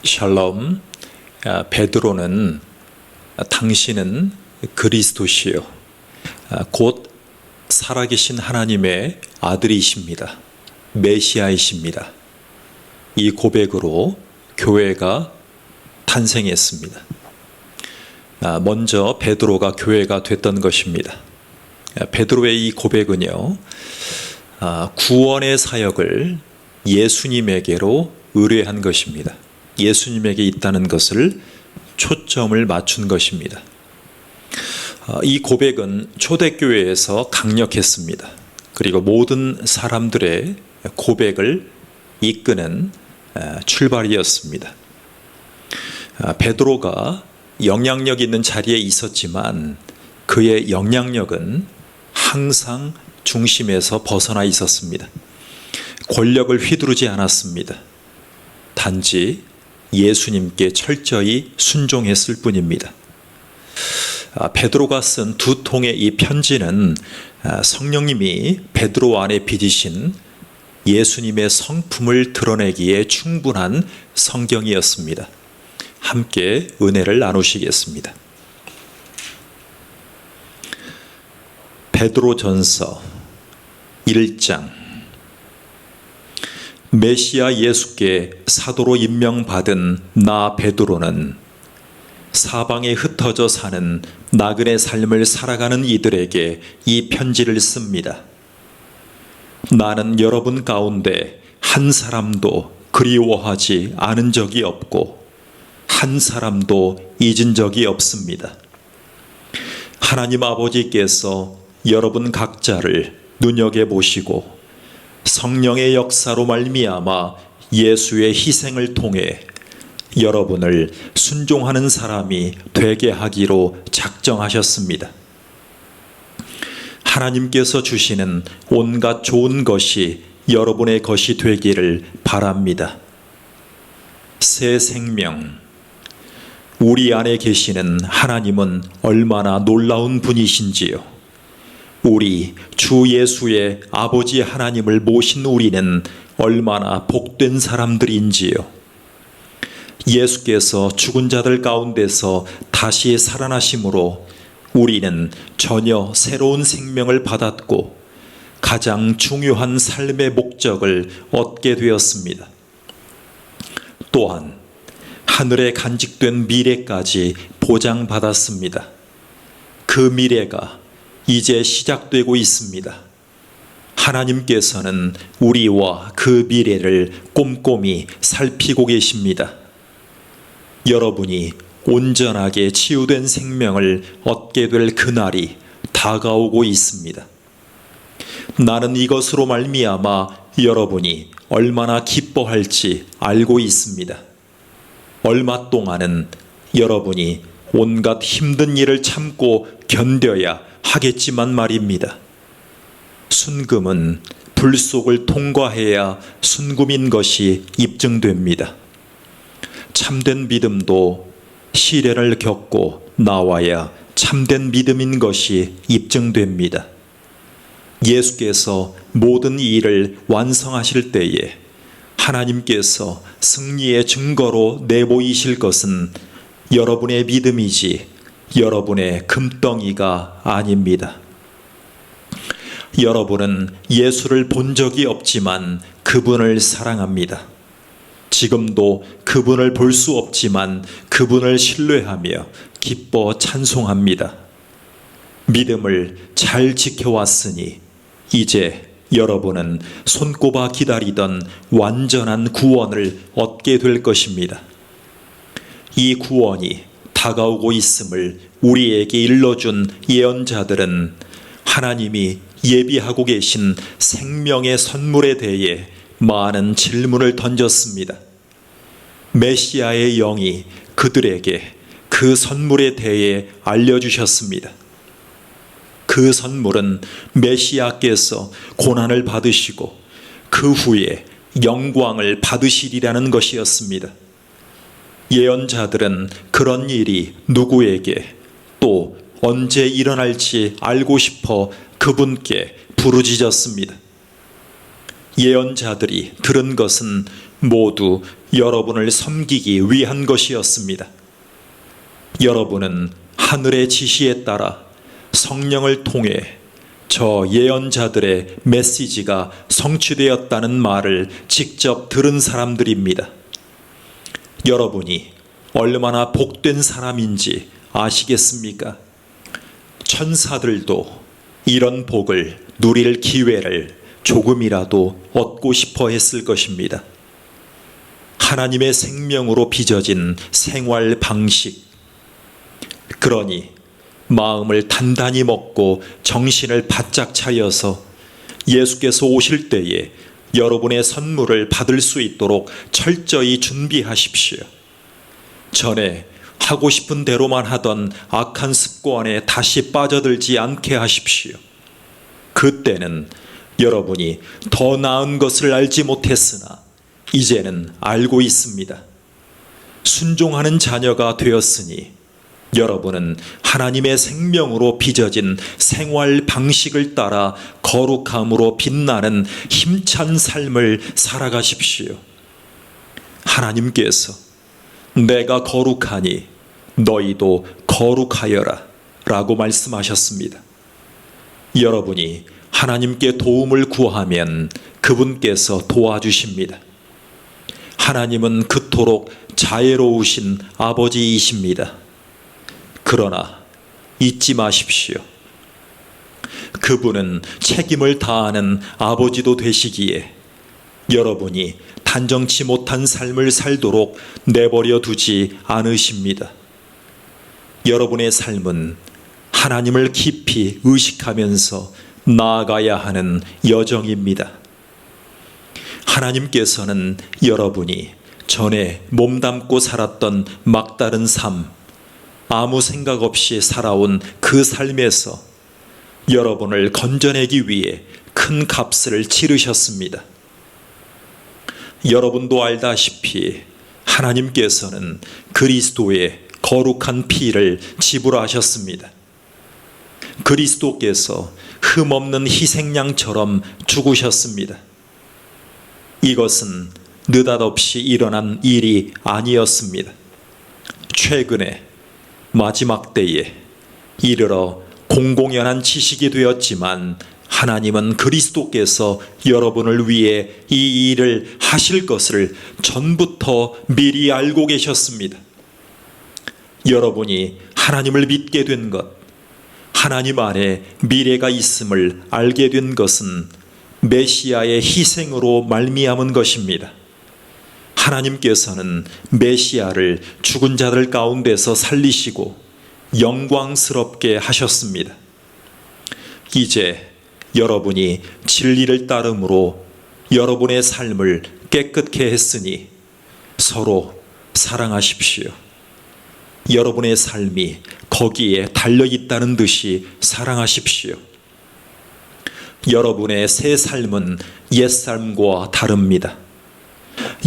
샬롬. 베드로는 당신은 그리스도시요 곧 살아계신 하나님의 아들이십니다. 메시아이십니다. 이 고백으로 교회가 탄생했습니다. 먼저 베드로가 교회가 됐던 것입니다. 베드로의 이 고백은요, 구원의 사역을 예수님에게로 의뢰한 것입니다. 예수님에게 있다는 것을 초점을 맞춘 것입니다. 이 고백은 초대교회에서 강력했습니다. 그리고 모든 사람들의 고백을 이끄는 출발이었습니다. 베드로가 영향력 있는 자리에 있었지만 그의 영향력은 항상 중심에서 벗어나 있었습니다. 권력을 휘두르지 않았습니다. 단지 예수님께 철저히 순종했을 뿐입니다. 베드로가 쓴 두 통의 이 편지는 성령님이 베드로 안에 빚으신 예수님의 성품을 드러내기에 충분한 성경이었습니다. 함께 은혜를 나누시겠습니다. 베드로전서 1장. 메시아 예수께 사도로 임명받은 나 베드로는 사방에 흩어져 사는 나그네 삶을 살아가는 이들에게 이 편지를 씁니다. 나는 여러분 가운데 한 사람도 그리워하지 않은 적이 없고 한 사람도 잊은 적이 없습니다. 하나님 아버지께서 여러분 각자를 눈여겨보시고 성령의 역사로 말미암아 예수의 희생을 통해 여러분을 순종하는 사람이 되게 하기로 작정하셨습니다. 하나님께서 주시는 온갖 좋은 것이 여러분의 것이 되기를 바랍니다. 새 생명. 우리 안에 계시는 하나님은 얼마나 놀라운 분이신지요. 우리 주 예수의 아버지 하나님을 모신 우리는 얼마나 복된 사람들인지요. 예수께서 죽은 자들 가운데서 다시 살아나심으로 우리는 전혀 새로운 생명을 받았고 가장 중요한 삶의 목적을 얻게 되었습니다. 또한 하늘에 간직된 미래까지 보장받았습니다. 그 미래가 이제 시작되고 있습니다. 하나님께서는 우리와 그 미래를 꼼꼼히 살피고 계십니다. 여러분이 온전하게 치유된 생명을 얻게 될 그날이 다가오고 있습니다. 나는 이것으로 말미암아 여러분이 얼마나 기뻐할지 알고 있습니다. 얼마 동안은 여러분이 온갖 힘든 일을 참고 견뎌야 하겠지만 말입니다. 순금은 불 속을 통과해야 순금인 것이 입증됩니다. 참된 믿음도 시련을 겪고 나와야 참된 믿음인 것이 입증됩니다. 예수께서 모든 일을 완성하실 때에 하나님께서 승리의 증거로 내보이실 것은 여러분의 믿음이지 여러분의 금덩이가 아닙니다. 여러분은 예수를 본 적이 없지만 그분을 사랑합니다. 지금도 그분을 볼 수 없지만 그분을 신뢰하며 기뻐 찬송합니다. 믿음을 잘 지켜왔으니 이제 여러분은 손꼽아 기다리던 완전한 구원을 얻게 될 것입니다. 이 구원이 다가오고 있음을 우리에게 일러준 예언자들은 하나님이 예비하고 계신 생명의 선물에 대해 많은 질문을 던졌습니다. 메시아의 영이 그들에게 그 선물에 대해 알려주셨습니다. 그 선물은 메시아께서 고난을 받으시고 그 후에 영광을 받으시리라는 것이었습니다. 예언자들은 그런 일이 누구에게 또 언제 일어날지 알고 싶어 그분께 부르짖었습니다. 예언자들이 들은 것은 모두 여러분을 섬기기 위한 것이었습니다. 여러분은 하늘의 지시에 따라 성령을 통해 저 예언자들의 메시지가 성취되었다는 말을 직접 들은 사람들입니다. 여러분이 얼마나 복된 사람인지 아시겠습니까? 천사들도 이런 복을 누릴 기회를 조금이라도 얻고 싶어 했을 것입니다. 하나님의 생명으로 빚어진 생활 방식. 그러니 마음을 단단히 먹고 정신을 바짝 차려서 예수께서 오실 때에 여러분의 선물을 받을 수 있도록 철저히 준비하십시오. 전에 하고 싶은 대로만 하던 악한 습관에 다시 빠져들지 않게 하십시오. 그때는 여러분이 더 나은 것을 알지 못했으나 이제는 알고 있습니다. 순종하는 자녀가 되었으니 여러분은 하나님의 생명으로 빚어진 생활 방식을 따라 거룩함으로 빛나는 힘찬 삶을 살아가십시오. 하나님께서 내가 거룩하니 너희도 거룩하여라 라고 말씀하셨습니다. 여러분이 하나님께 도움을 구하면 그분께서 도와주십니다. 하나님은 그토록 자애로우신 아버지이십니다. 그러나 잊지 마십시오. 그분은 책임을 다하는 아버지도 되시기에 여러분이 단정치 못한 삶을 살도록 내버려 두지 않으십니다. 여러분의 삶은 하나님을 깊이 의식하면서 나아가야 하는 여정입니다. 하나님께서는 여러분이 전에 몸담고 살았던 막다른 삶, 아무 생각 없이 살아온 그 삶에서 여러분을 건져내기 위해 큰 값을 치르셨습니다. 여러분도 알다시피 하나님께서는 그리스도의 거룩한 피를 지불하셨습니다. 그리스도께서 흠없는 희생양처럼 죽으셨습니다. 이것은 느닷없이 일어난 일이 아니었습니다. 최근에 마지막 때에 이르러 공공연한 지식이 되었지만 하나님은 그리스도께서 여러분을 위해 이 일을 하실 것을 전부터 미리 알고 계셨습니다. 여러분이 하나님을 믿게 된 것, 하나님 안에 미래가 있음을 알게 된 것은 메시아의 희생으로 말미암은 것입니다. 하나님께서는 메시아를 죽은 자들 가운데서 살리시고 영광스럽게 하셨습니다. 이제 여러분이 진리를 따름으로 여러분의 삶을 깨끗게 했으니 서로 사랑하십시오. 여러분의 삶이 거기에 달려있다는 듯이 사랑하십시오. 여러분의 새 삶은 옛삶과 다릅니다.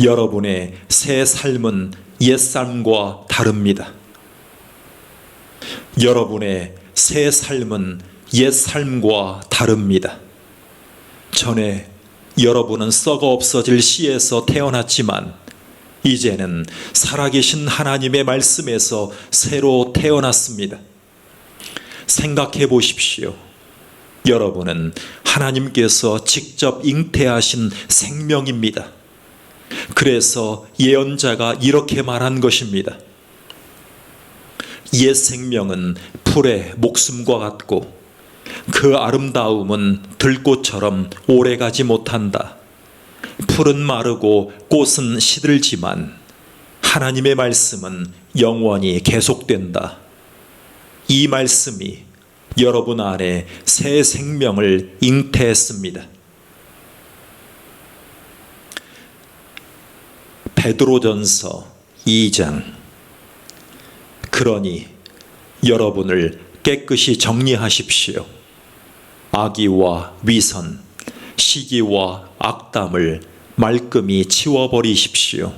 여러분의 새 삶은 옛삶과 다릅니다. 여러분의 새 삶은 옛삶과 다릅니다. 전에 여러분은 썩어 없어질 씨에서 태어났지만 이제는 살아계신 하나님의 말씀에서 새로 태어났습니다. 생각해 보십시오. 여러분은 하나님께서 직접 잉태하신 생명입니다. 그래서 예언자가 이렇게 말한 것입니다. 옛 생명은 풀의 목숨과 같고 그 아름다움은 들꽃처럼 오래가지 못한다. 풀은 마르고 꽃은 시들지만 하나님의 말씀은 영원히 계속된다. 이 말씀이 여러분 안에 새 생명을 잉태했습니다. 베드로전서 2장. 그러니 여러분을 깨끗이 정리하십시오. 악의와 위선, 시기와 악담을 말끔히 치워버리십시오.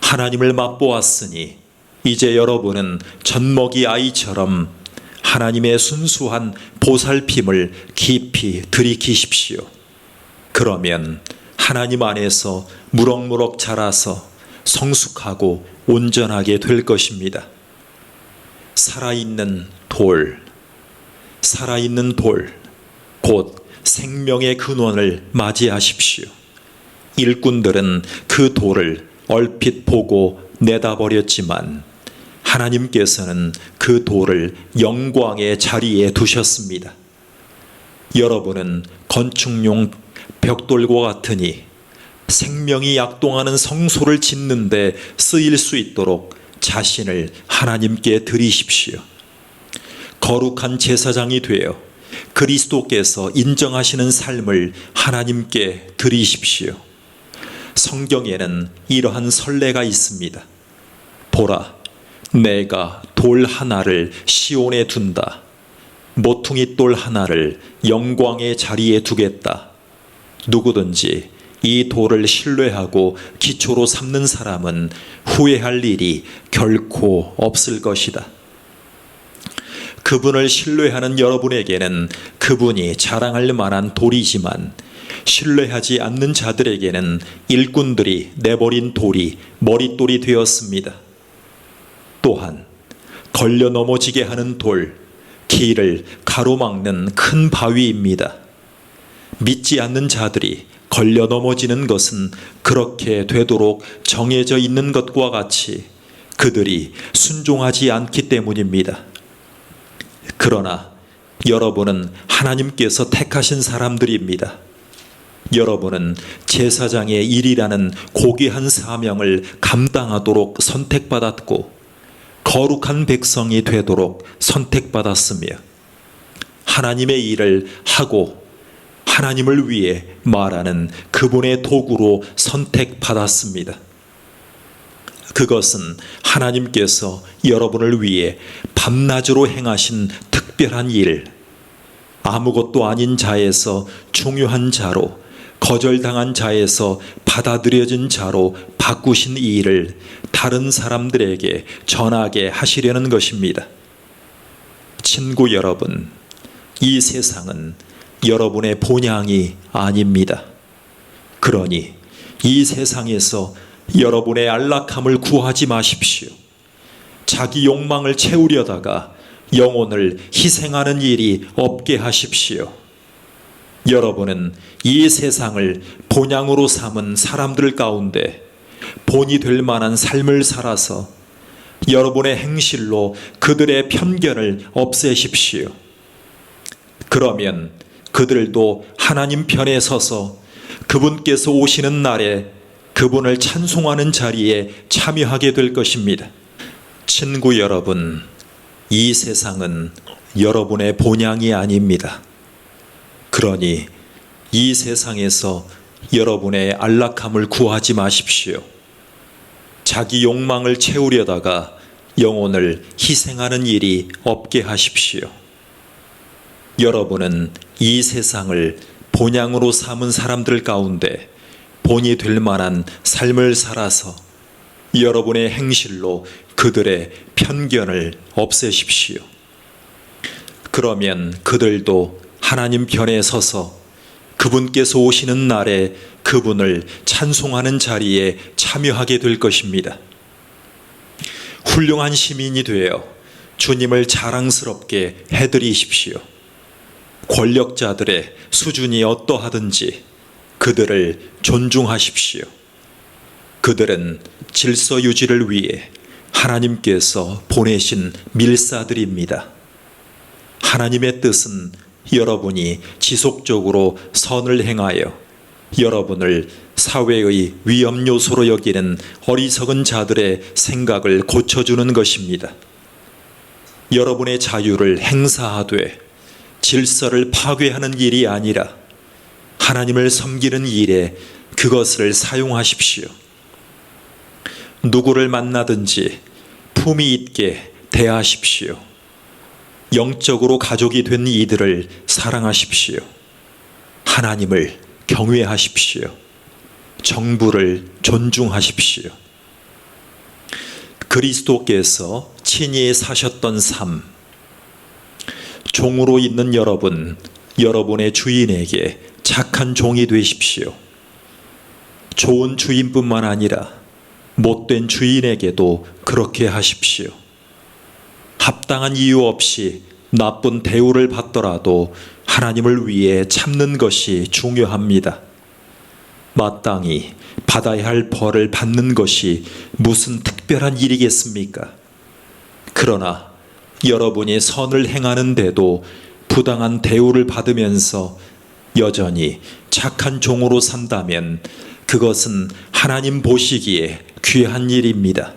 하나님을 맛보았으니 이제 여러분은 젖먹이 아이처럼 하나님의 순수한 보살핌을 깊이 들이키십시오. 그러면 하나님 안에서 무럭무럭 자라서 성숙하고 온전하게 될 것입니다. 살아있는 돌, 곧 생명의 근원을 맞이하십시오. 일꾼들은 그 돌을 얼핏 보고 내다버렸지만 하나님께서는 그 돌을 영광의 자리에 두셨습니다. 여러분은 건축용 벽돌과 같으니 생명이 약동하는 성소를 짓는데 쓰일 수 있도록 자신을 하나님께 드리십시오. 거룩한 제사장이 되어 그리스도께서 인정하시는 삶을 하나님께 드리십시오. 성경에는 이러한 선례가 있습니다. 보라, 내가 돌 하나를 시온에 둔다. 모퉁이 돌 하나를 영광의 자리에 두겠다. 누구든지 이 돌을 신뢰하고 기초로 삼는 사람은 후회할 일이 결코 없을 것이다. 그분을 신뢰하는 여러분에게는 그분이 자랑할 만한 돌이지만 신뢰하지 않는 자들에게는 일꾼들이 내버린 돌이 머릿돌이 되었습니다. 또한 걸려 넘어지게 하는 돌, 길을 가로막는 큰 바위입니다. 믿지 않는 자들이 걸려 넘어지는 것은 그렇게 되도록 정해져 있는 것과 같이 그들이 순종하지 않기 때문입니다. 그러나 여러분은 하나님께서 택하신 사람들입니다. 여러분은 제사장의 일이라는 고귀한 사명을 감당하도록 선택받았고 거룩한 백성이 되도록 선택받았으며 하나님의 일을 하고 하나님을 위해 말하는 그분의 도구로 선택받았습니다. 그것은 하나님께서 여러분을 위해 밤낮으로 행하신 특별한 일, 아무것도 아닌 자에서 중요한 자로, 거절당한 자에서 받아들여진 자로 바꾸신 이 일을 다른 사람들에게 전하게 하시려는 것입니다. 친구 여러분, 이 세상은 여러분의 본향이 아닙니다. 그러니 이 세상에서 여러분의 안락함을 구하지 마십시오. 자기 욕망을 채우려다가 영혼을 희생하는 일이 없게 하십시오. 여러분은 이 세상을 본향으로 삼은 사람들 가운데 본이 될 만한 삶을 살아서 여러분의 행실로 그들의 편견을 없애십시오. 그러면 그들도 하나님 편에 서서 그분께서 오시는 날에 그분을 찬송하는 자리에 참여하게 될 것입니다. 친구 여러분, 이 세상은 여러분의 본향이 아닙니다. 그러니 이 세상에서 여러분의 안락함을 구하지 마십시오. 자기 욕망을 채우려다가 영혼을 희생하는 일이 없게 하십시오. 여러분은 이 세상을 본향으로 삼은 사람들 가운데 본이 될 만한 삶을 살아서 여러분의 행실로 그들의 편견을 없애십시오. 그러면 그들도 하나님 편에 서서 그분께서 오시는 날에 그분을 찬송하는 자리에 참여하게 될 것입니다. 훌륭한 시민이 되어 주님을 자랑스럽게 해드리십시오. 권력자들의 수준이 어떠하든지 그들을 존중하십시오. 그들은 질서 유지를 위해 하나님께서 보내신 밀사들입니다. 하나님의 뜻은 여러분이 지속적으로 선을 행하여 여러분을 사회의 위험 요소로 여기는 어리석은 자들의 생각을 고쳐주는 것입니다. 여러분의 자유를 행사하되 질서를 파괴하는 일이 아니라 하나님을 섬기는 일에 그것을 사용하십시오. 누구를 만나든지 품위 있게 대하십시오. 영적으로 가족이 된 이들을 사랑하십시오. 하나님을 경외하십시오. 정부를 존중하십시오. 그리스도께서 친히 사셨던 삶, 종으로 있는 여러분, 여러분의 주인에게 착한 종이 되십시오. 좋은 주인뿐만 아니라 못된 주인에게도 그렇게 하십시오. 합당한 이유 없이 나쁜 대우를 받더라도 하나님을 위해 참는 것이 중요합니다. 마땅히 받아야 할 벌을 받는 것이 무슨 특별한 일이겠습니까? 그러나 여러분이 선을 행하는데도 부당한 대우를 받으면서 여전히 착한 종으로 산다면 그것은 하나님 보시기에 귀한 일입니다.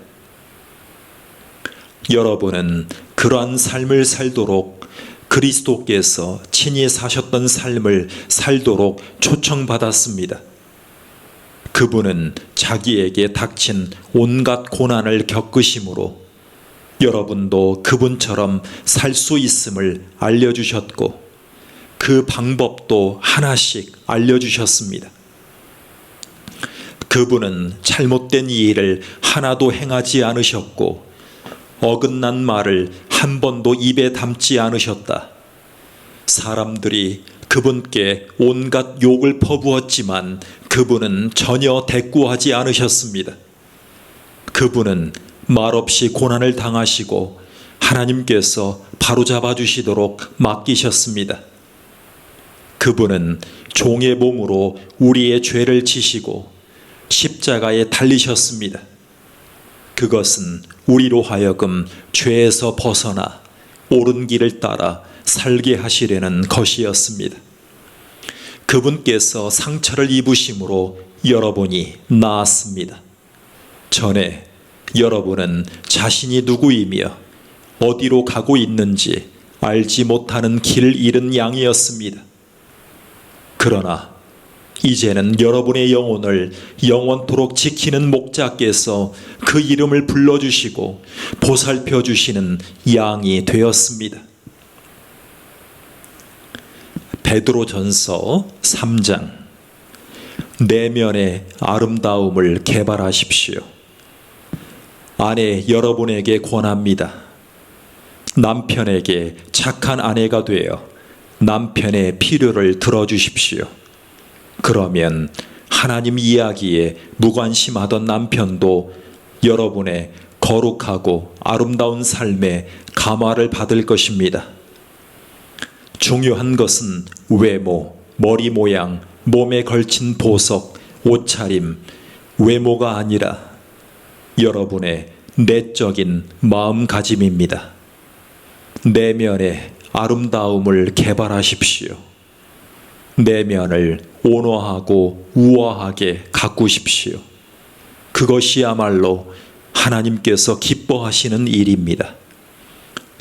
여러분은 그러한 삶을 살도록 그리스도께서 친히 사셨던 삶을 살도록 초청받았습니다. 그분은 자기에게 닥친 온갖 고난을 겪으심으로 여러분도 그분처럼 살 수 있음을 알려주셨고 그 방법도 하나씩 알려주셨습니다. 그분은 잘못된 일을 하나도 행하지 않으셨고 어긋난 말을 한 번도 입에 담지 않으셨다. 사람들이 그분께 온갖 욕을 퍼부었지만 그분은 전혀 대꾸하지 않으셨습니다. 그분은 말없이 고난을 당하시고 하나님께서 바로잡아 주시도록 맡기셨습니다. 그분은 종의 몸으로 우리의 죄를 지시고 십자가에 달리셨습니다. 그것은 우리로 하여금 죄에서 벗어나 옳은 길을 따라 살게 하시려는 것이었습니다. 그분께서 상처를 입으심으로 여러분이 나았습니다. 전에 여러분은 자신이 누구이며 어디로 가고 있는지 알지 못하는 길을 잃은 양이었습니다. 그러나 이제는 여러분의 영혼을 영원토록 지키는 목자께서 그 이름을 불러주시고 보살펴 주시는 양이 되었습니다. 베드로전서 3장. 내면의 아름다움을 개발하십시오. 아내 여러분에게 권합니다. 남편에게 착한 아내가 되어 남편의 필요를 들어주십시오. 그러면 하나님 이야기에 무관심하던 남편도 여러분의 거룩하고 아름다운 삶에 감화를 받을 것입니다. 중요한 것은 외모, 머리 모양, 몸에 걸친 보석, 옷차림, 외모가 아니라 여러분의 내적인 마음가짐입니다. 내면의 아름다움을 개발하십시오. 내면을 온화하고 우아하게 가꾸십시오. 그것이야말로 하나님께서 기뻐하시는 일입니다.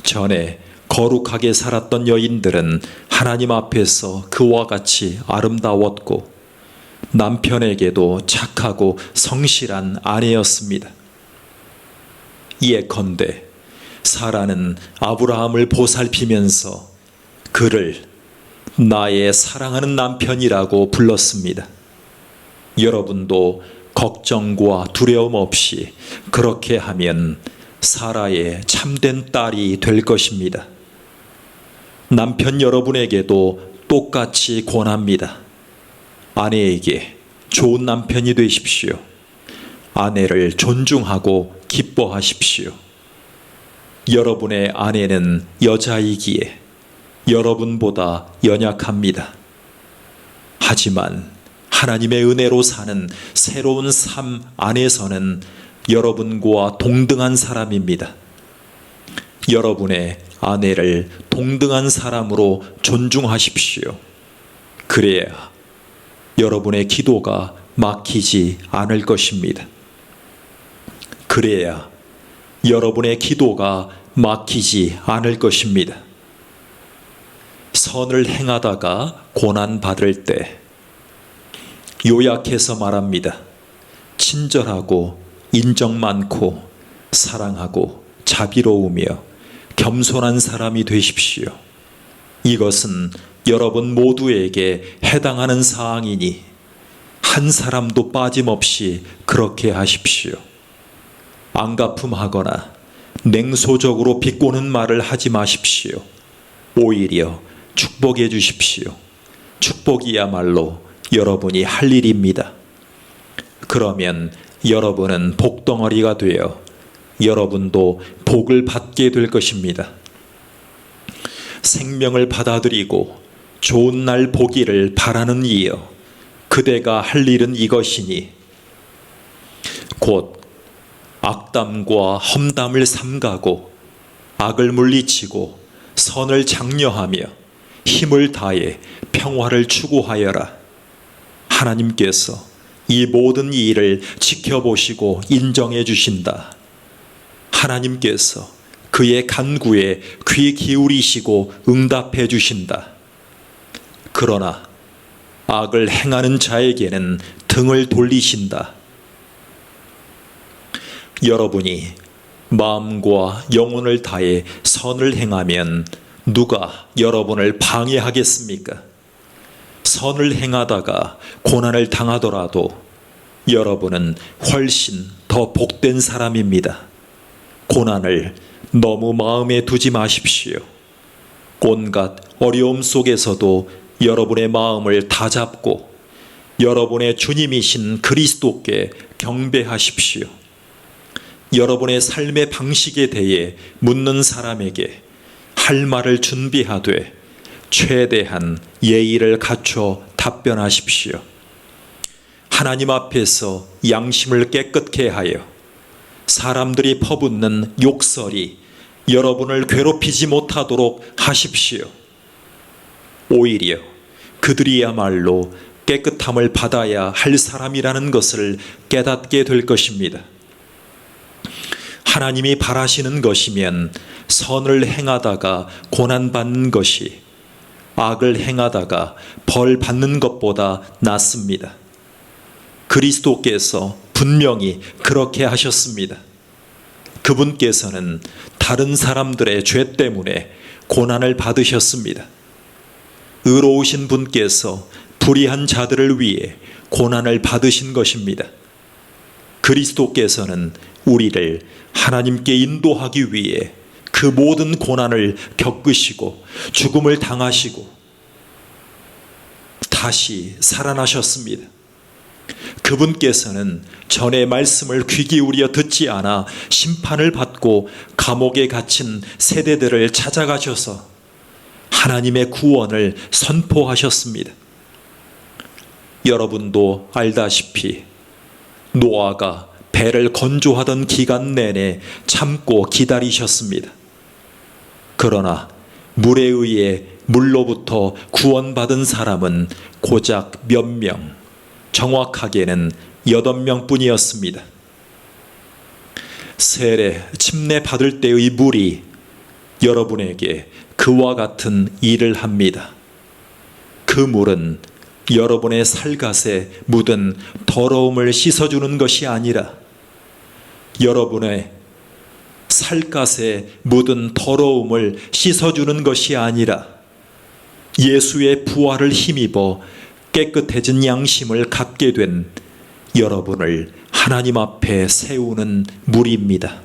전에 거룩하게 살았던 여인들은 하나님 앞에서 그와 같이 아름다웠고 남편에게도 착하고 성실한 아내였습니다. 예컨대 사라는 아브라함을 보살피면서 그를 나의 사랑하는 남편이라고 불렀습니다. 여러분도 걱정과 두려움 없이 그렇게 하면 사라의 참된 딸이 될 것입니다. 남편 여러분에게도 똑같이 권합니다. 아내에게 좋은 남편이 되십시오. 아내를 존중하고 기뻐하십시오. 여러분의 아내는 여자이기에 여러분보다 연약합니다. 하지만 하나님의 은혜로 사는 새로운 삶 안에서는 여러분과 동등한 사람입니다. 여러분의 아내를 동등한 사람으로 존중하십시오. 그래야 여러분의 기도가 막히지 않을 것입니다. 그래야 여러분의 기도가 막히지 않을 것입니다. 선을 행하다가 고난받을 때 요약해서 말합니다. 친절하고 인정 많고 사랑하고 자비로우며 겸손한 사람이 되십시오. 이것은 여러분 모두에게 해당하는 사항이니 한 사람도 빠짐없이 그렇게 하십시오. 안가품하거나 냉소적으로 비꼬는 말을 하지 마십시오. 오히려 축복해 주십시오. 축복이야말로 여러분이 할 일입니다. 그러면 여러분은 복덩어리가 되어 여러분도 복을 받게 될 것입니다. 생명을 받아들이고 좋은 날 보기를 바라는 이여, 그대가 할 일은 이것이니 곧 악담과 험담을 삼가고 악을 물리치고 선을 장려하며 힘을 다해 평화를 추구하여라. 하나님께서 이 모든 일을 지켜보시고 인정해 주신다. 하나님께서 그의 간구에 귀 기울이시고 응답해 주신다. 그러나 악을 행하는 자에게는 등을 돌리신다. 여러분이 마음과 영혼을 다해 선을 행하면 누가 여러분을 방해하겠습니까? 선을 행하다가 고난을 당하더라도 여러분은 훨씬 더 복된 사람입니다. 고난을 너무 마음에 두지 마십시오. 온갖 어려움 속에서도 여러분의 마음을 다잡고 여러분의 주님이신 그리스도께 경배하십시오. 여러분의 삶의 방식에 대해 묻는 사람에게 할 말을 준비하되 최대한 예의를 갖춰 답변하십시오. 하나님 앞에서 양심을 깨끗게 하여 사람들이 퍼붓는 욕설이 여러분을 괴롭히지 못하도록 하십시오. 오히려 그들이야말로 깨끗함을 받아야 할 사람이라는 것을 깨닫게 될 것입니다. 하나님이 바라시는 것이면 선을 행하다가 고난받는 것이 악을 행하다가 벌 받는 것보다 낫습니다. 그리스도께서 분명히 그렇게 하셨습니다. 그분께서는 다른 사람들의 죄 때문에 고난을 받으셨습니다. 의로우신 분께서 불의한 자들을 위해 고난을 받으신 것입니다. 그리스도께서는 우리를 하나님께 인도하기 위해 그 모든 고난을 겪으시고 죽음을 당하시고 다시 살아나셨습니다. 그분께서는 전의 말씀을 귀 기울여 듣지 않아 심판을 받고 감옥에 갇힌 세대들을 찾아가셔서 하나님의 구원을 선포하셨습니다. 여러분도 알다시피 노아가 배를 건조하던 기간 내내 참고 기다리셨습니다. 그러나 물에 의해 물로부터 구원받은 사람은 고작 몇 명, 정확하게는 8명뿐이었습니다. 세례, 침례 받을 때의 물이 여러분에게 그와 같은 일을 합니다. 그 물은 여러분의 살갗에 묻은 더러움을 씻어주는 것이 아니라 여러분의 살갗에 묻은 더러움을 씻어주는 것이 아니라 예수의 부활을 힘입어 깨끗해진 양심을 갖게 된 여러분을 하나님 앞에 세우는 물입니다.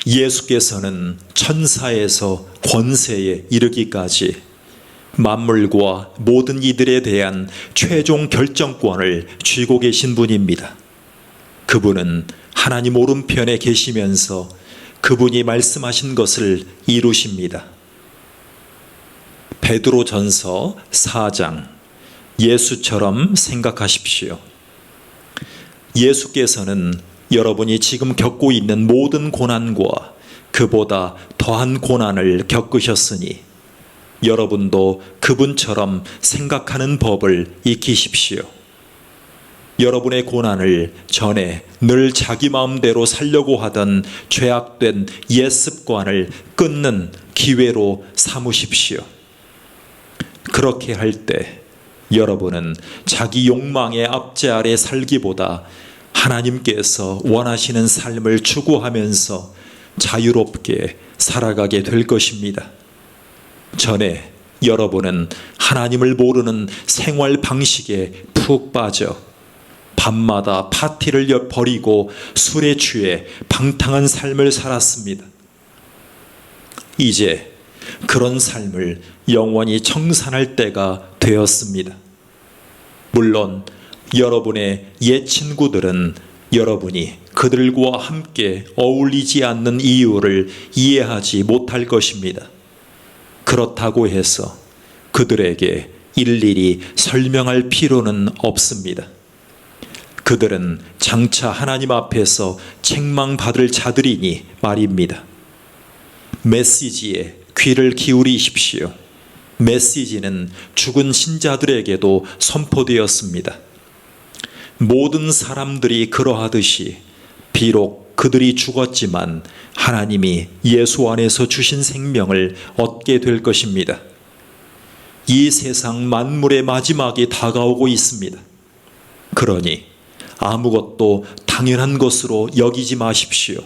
예수께서는 천사에서 권세에 이르기까지 만물과 모든 이들에 대한 최종 결정권을 쥐고 계신 분입니다. 그분은 하나님 오른편에 계시면서 그분이 말씀하신 것을 이루십니다. 베드로전서 4장, 예수처럼 생각하십시오. 예수께서는 여러분이 지금 겪고 있는 모든 고난과 그보다 더한 고난을 겪으셨으니 여러분도 그분처럼 생각하는 법을 익히십시오. 여러분의 고난을 전에 늘 자기 마음대로 살려고 하던 죄악된 옛 습관을 끊는 기회로 삼으십시오. 그렇게 할 때 여러분은 자기 욕망의 압제 아래 살기보다 하나님께서 원하시는 삶을 추구하면서 자유롭게 살아가게 될 것입니다. 전에 여러분은 하나님을 모르는 생활 방식에 푹 빠져 밤마다 파티를 벌이고 술에 취해 방탕한 삶을 살았습니다. 이제 그런 삶을 영원히 청산할 때가 되었습니다. 물론 여러분의 옛 친구들은 여러분이 그들과 함께 어울리지 않는 이유를 이해하지 못할 것입니다. 그렇다고 해서 그들에게 일일이 설명할 필요는 없습니다. 그들은 장차 하나님 앞에서 책망받을 자들이니 말입니다. 메시지에 귀를 기울이십시오. 메시지는 죽은 신자들에게도 선포되었습니다. 모든 사람들이 그러하듯이 비록 그들이 죽었지만 하나님이 예수 안에서 주신 생명을 얻게 될 것입니다. 이 세상 만물의 마지막이 다가오고 있습니다. 그러니 아무것도 당연한 것으로 여기지 마십시오.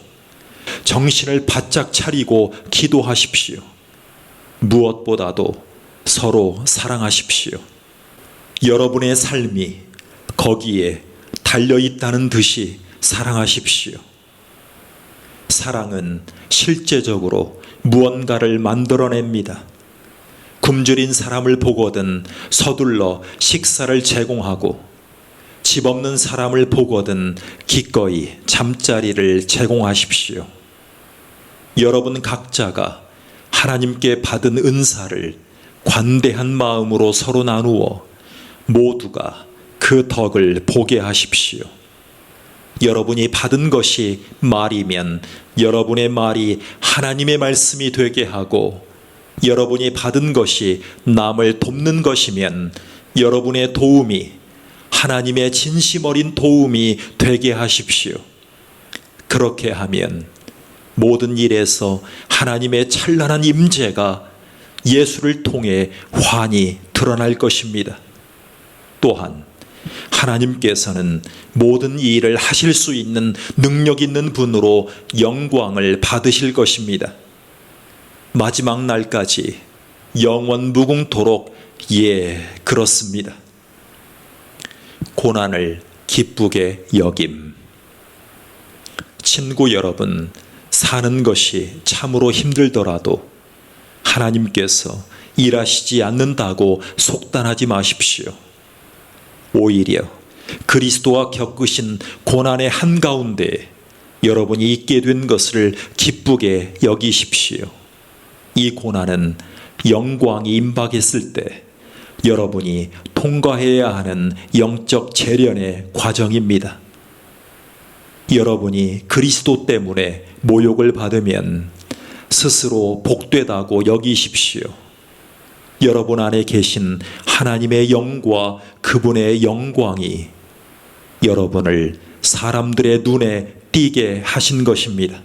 정신을 바짝 차리고 기도하십시오. 무엇보다도 서로 사랑하십시오. 여러분의 삶이 거기에 달려있다는 듯이 사랑하십시오. 사랑은 실제적으로 무언가를 만들어냅니다. 굶주린 사람을 보거든 서둘러 식사를 제공하고, 집 없는 사람을 보거든 기꺼이 잠자리를 제공하십시오. 여러분 각자가 하나님께 받은 은사를 관대한 마음으로 서로 나누어 모두가 그 덕을 보게 하십시오. 여러분이 받은 것이 말이면 여러분의 말이 하나님의 말씀이 되게 하고, 여러분이 받은 것이 남을 돕는 것이면 여러분의 도움이 하나님의 진심 어린 도움이 되게 하십시오. 그렇게 하면 모든 일에서 하나님의 찬란한 임재가 예수를 통해 환히 드러날 것입니다. 또한 하나님께서는 모든 이 일을 하실 수 있는 능력 있는 분으로 영광을 받으실 것입니다. 마지막 날까지 영원 무궁토록 그렇습니다. 고난을 기쁘게 여김. 친구 여러분, 사는 것이 참으로 힘들더라도 하나님께서 일하시지 않는다고 속단하지 마십시오. 오히려 그리스도와 겪으신 고난의 한가운데 여러분이 있게 된 것을 기쁘게 여기십시오. 이 고난은 영광이 임박했을 때 여러분이 통과해야 하는 영적 재련의 과정입니다. 여러분이 그리스도 때문에 모욕을 받으면 스스로 복되다고 여기십시오. 여러분 안에 계신 하나님의 영과 그분의 영광이 여러분을 사람들의 눈에 띄게 하신 것입니다.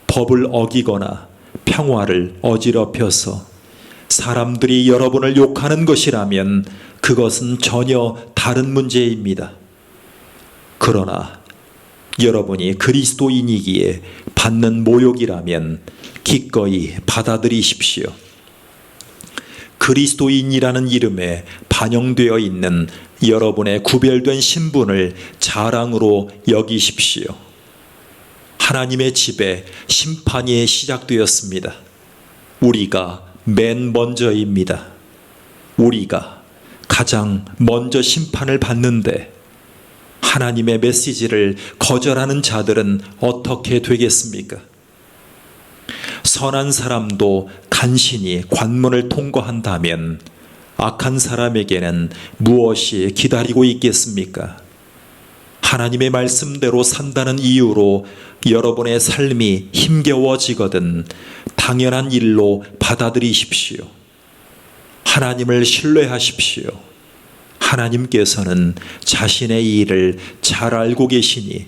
법을 어기거나 평화를 어지럽혀서 사람들이 여러분을 욕하는 것이라면 그것은 전혀 다른 문제입니다. 그러나 여러분이 그리스도인이기에 받는 모욕이라면 기꺼이 받아들이십시오. 그리스도인이라는 이름에 반영되어 있는 여러분의 구별된 신분을 자랑으로 여기십시오. 하나님의 집에 심판이 시작되었습니다. 우리가 맨 먼저입니다. 우리가 가장 먼저 심판을 받는데 하나님의 메시지를 거절하는 자들은 어떻게 되겠습니까? 선한 사람도 간신히 관문을 통과한다면 악한 사람에게는 무엇이 기다리고 있겠습니까? 하나님의 말씀대로 산다는 이유로 여러분의 삶이 힘겨워지거든 당연한 일로 받아들이십시오. 하나님을 신뢰하십시오. 하나님께서는 자신의 일을 잘 알고 계시니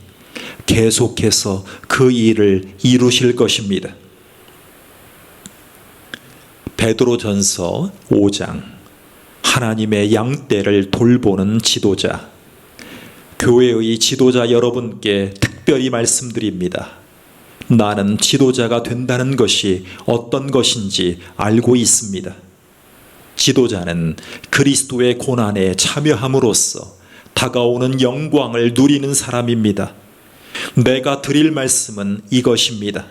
계속해서 그 일을 이루실 것입니다. 베드로전서 5장, 하나님의 양떼를 돌보는 지도자. 교회의 지도자 여러분께 특별히 말씀드립니다. 나는 지도자가 된다는 것이 어떤 것인지 알고 있습니다. 지도자는 그리스도의 고난에 참여함으로써 다가오는 영광을 누리는 사람입니다. 내가 드릴 말씀은 이것입니다.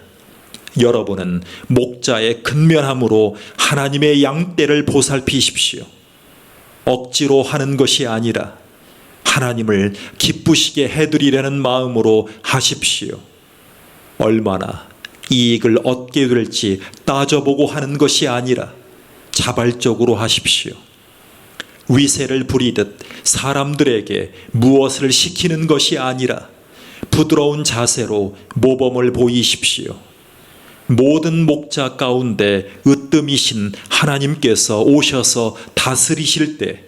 여러분은 목자의 근면함으로 하나님의 양떼를 보살피십시오. 억지로 하는 것이 아니라 하나님을 기쁘시게 해드리려는 마음으로 하십시오. 얼마나 이익을 얻게 될지 따져보고 하는 것이 아니라 자발적으로 하십시오. 위세를 부리듯 사람들에게 무엇을 시키는 것이 아니라 부드러운 자세로 모범을 보이십시오. 모든 목자 가운데 으뜸이신 하나님께서 오셔서 다스리실 때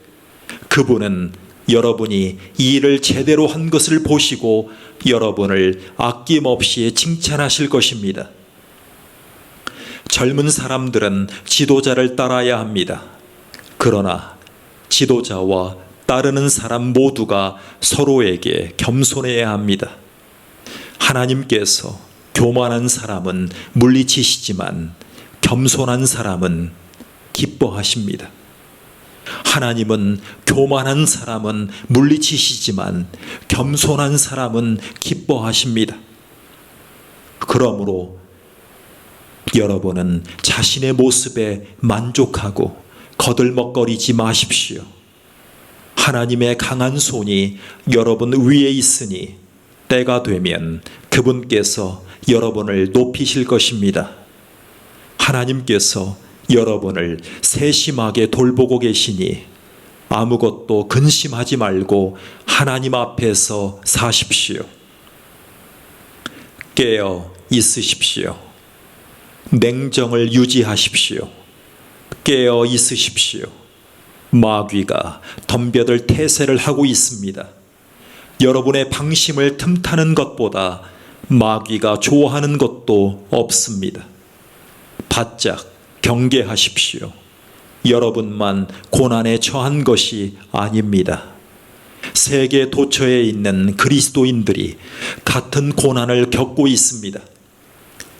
그분은 여러분이 이 일을 제대로 한 것을 보시고 여러분을 아낌없이 칭찬하실 것입니다. 젊은 사람들은 지도자를 따라야 합니다. 그러나 지도자와 따르는 사람 모두가 서로에게 겸손해야 합니다. 하나님께서 교만한 사람은 물리치시지만 겸손한 사람은 기뻐하십니다. 하나님은 교만한 사람은 물리치시지만 겸손한 사람은 기뻐하십니다. 그러므로 여러분은 자신의 모습에 만족하고 거들먹거리지 마십시오. 하나님의 강한 손이 여러분 위에 있으니 때가 되면 그분께서 여러분을 높이실 것입니다. 하나님께서 여러분을 세심하게 돌보고 계시니 아무것도 근심하지 말고 하나님 앞에서 사십시오. 깨어 있으십시오. 냉정을 유지하십시오. 깨어 있으십시오. 마귀가 덤벼들 태세를 하고 있습니다. 여러분의 방심을 틈타는 것보다 마귀가 좋아하는 것도 없습니다. 바짝 경계하십시오. 여러분만 고난에 처한 것이 아닙니다. 세계 도처에 있는 그리스도인들이 같은 고난을 겪고 있습니다.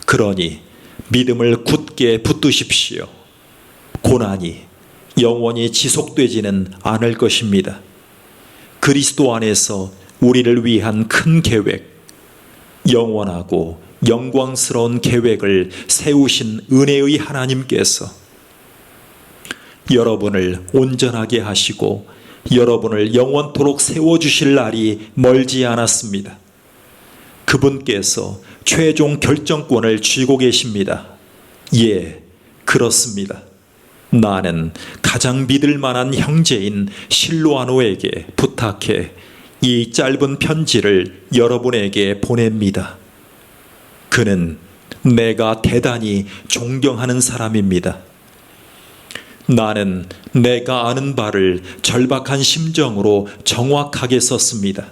그러니 믿음을 굳게 붙드십시오. 고난이 영원히 지속되지는 않을 것입니다. 그리스도 안에서 우리를 위한 큰 계획, 영원하고 영광스러운 계획을 세우신 은혜의 하나님께서 여러분을 온전하게 하시고 여러분을 영원토록 세워주실 날이 멀지 않았습니다. 그분께서 최종 결정권을 쥐고 계십니다. 예, 그렇습니다. 나는 가장 믿을 만한 형제인 실로아노에게 부탁해 이 짧은 편지를 여러분에게 보냅니다. 그는 내가 대단히 존경하는 사람입니다. 나는 내가 아는 바를 절박한 심정으로 정확하게 썼습니다.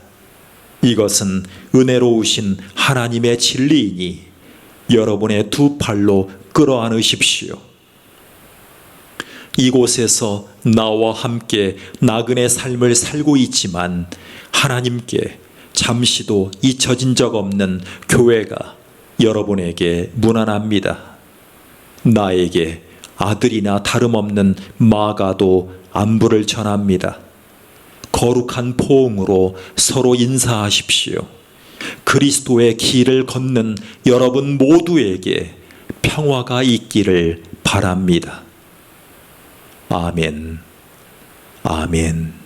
이것은 은혜로우신 하나님의 진리이니 여러분의 두 팔로 끌어안으십시오. 이곳에서 나와 함께 나그네 삶을 살고 있지만 하나님께 잠시도 잊혀진 적 없는 교회가 여러분에게 문안합니다. 나에게 아들이나 다름없는 마가도 안부를 전합니다. 거룩한 포옹으로 서로 인사하십시오. 그리스도의 길을 걷는 여러분 모두에게 평화가 있기를 바랍니다. 아멘. 아멘.